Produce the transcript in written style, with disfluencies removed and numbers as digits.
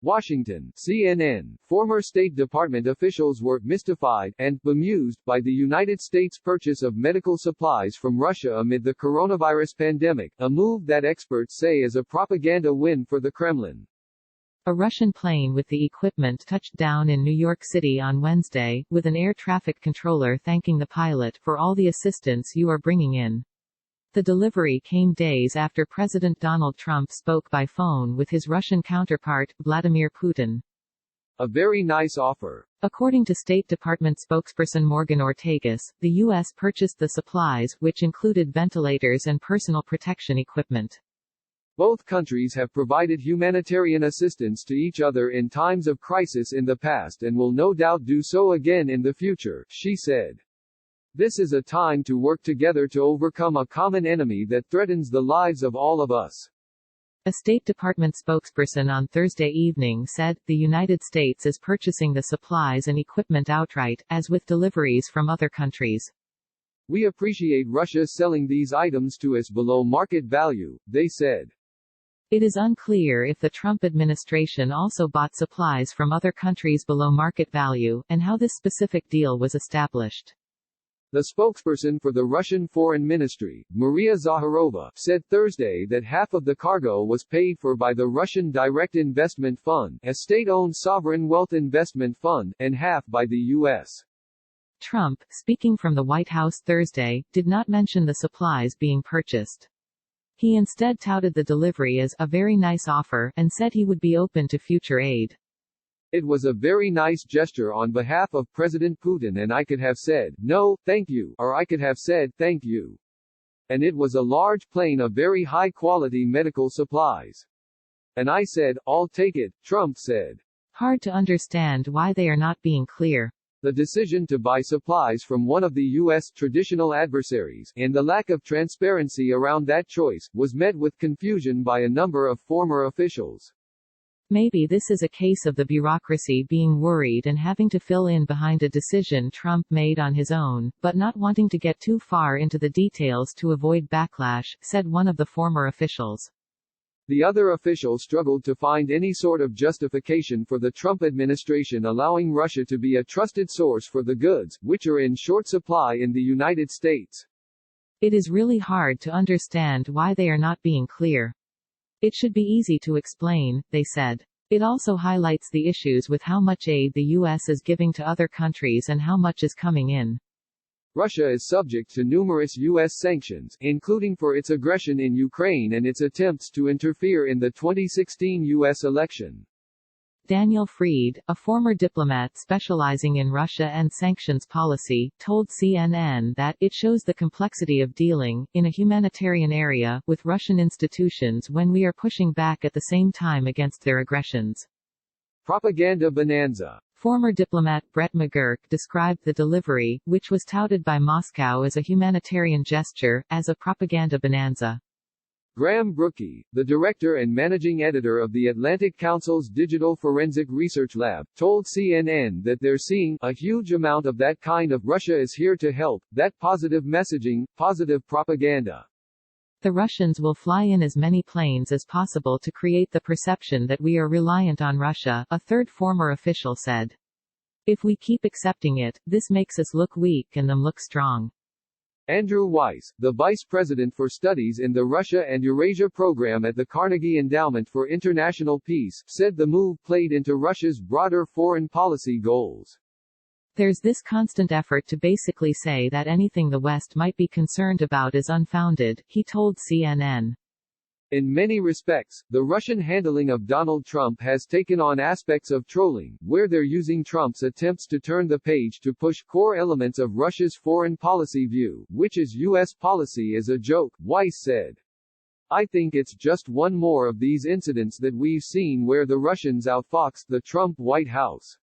Washington, CNN. Former State Department officials were mystified and bemused by the United States' purchase of medical supplies from Russia amid the coronavirus pandemic, a move that experts say is a propaganda win for the Kremlin. A Russian plane with the equipment touched down in New York City on Wednesday, with an air traffic controller thanking the pilot for all the assistance you are bringing in. The delivery came days after President Donald Trump spoke by phone with his Russian counterpart, Vladimir Putin. A very nice offer. According to State Department spokesperson Morgan Ortagus, the U.S. purchased the supplies, which included ventilators and personal protection equipment. Both countries have provided humanitarian assistance to each other in times of crisis in the past and will no doubt do so again in the future, she said. This is a time to work together to overcome a common enemy that threatens the lives of all of us. A State Department spokesperson on Thursday evening said, the United States is purchasing the supplies and equipment outright, as with deliveries from other countries. We appreciate Russia selling these items to us below market value, they said. It is unclear if the Trump administration also bought supplies from other countries below market value, and how this specific deal was established. The spokesperson for the Russian Foreign Ministry, Maria Zakharova, said Thursday that half of the cargo was paid for by the Russian Direct Investment Fund, a state-owned sovereign wealth investment fund, and half by the U.S. Trump, speaking from the White House Thursday, did not mention the supplies being purchased. He instead touted the delivery as a very nice offer, and said he would be open to future aid. It was a very nice gesture on behalf of President Putin, and I could have said, no, thank you, or I could have said, thank you. And it was a large plane of very high-quality medical supplies. And I said, I'll take it, Trump said. Hard to understand why they are not being clear. The decision to buy supplies from one of the U.S. traditional adversaries, and the lack of transparency around that choice, was met with confusion by a number of former officials. Maybe this is a case of the bureaucracy being worried and having to fill in behind a decision Trump made on his own, but not wanting to get too far into the details to avoid backlash, said one of the former officials. The other official struggled to find any sort of justification for the Trump administration allowing Russia to be a trusted source for the goods, which are in short supply in the United States. It is really hard to understand why they are not being clear. It should be easy to explain, they said. It also highlights the issues with how much aid the U.S. is giving to other countries and how much is coming in. Russia is subject to numerous U.S. sanctions, including for its aggression in Ukraine and its attempts to interfere in the 2016 U.S. election. Daniel Fried, a former diplomat specializing in Russia and sanctions policy, told CNN that it shows the complexity of dealing, in a humanitarian area, with Russian institutions when we are pushing back at the same time against their aggressions. Propaganda bonanza. Former diplomat Brett McGurk described the delivery, which was touted by Moscow as a humanitarian gesture, as a propaganda bonanza. Graham Brookie, the director and managing editor of the Atlantic Council's Digital Forensic Research Lab, told CNN that they're seeing a huge amount of that kind of Russia is here to help, that positive messaging, positive propaganda. The Russians will fly in as many planes as possible to create the perception that we are reliant on Russia, a third former official said. If we keep accepting it, this makes us look weak and them look strong. Andrew Weiss, the vice president for studies in the Russia and Eurasia program at the Carnegie Endowment for International Peace, said the move played into Russia's broader foreign policy goals. There's this constant effort to basically say that anything the West might be concerned about is unfounded, he told CNN. In many respects, the Russian handling of Donald Trump has taken on aspects of trolling, where they're using Trump's attempts to turn the page to push core elements of Russia's foreign policy view, which is U.S. policy as a joke, Weiss said. I think it's just one more of these incidents that we've seen where the Russians outfoxed the Trump White House.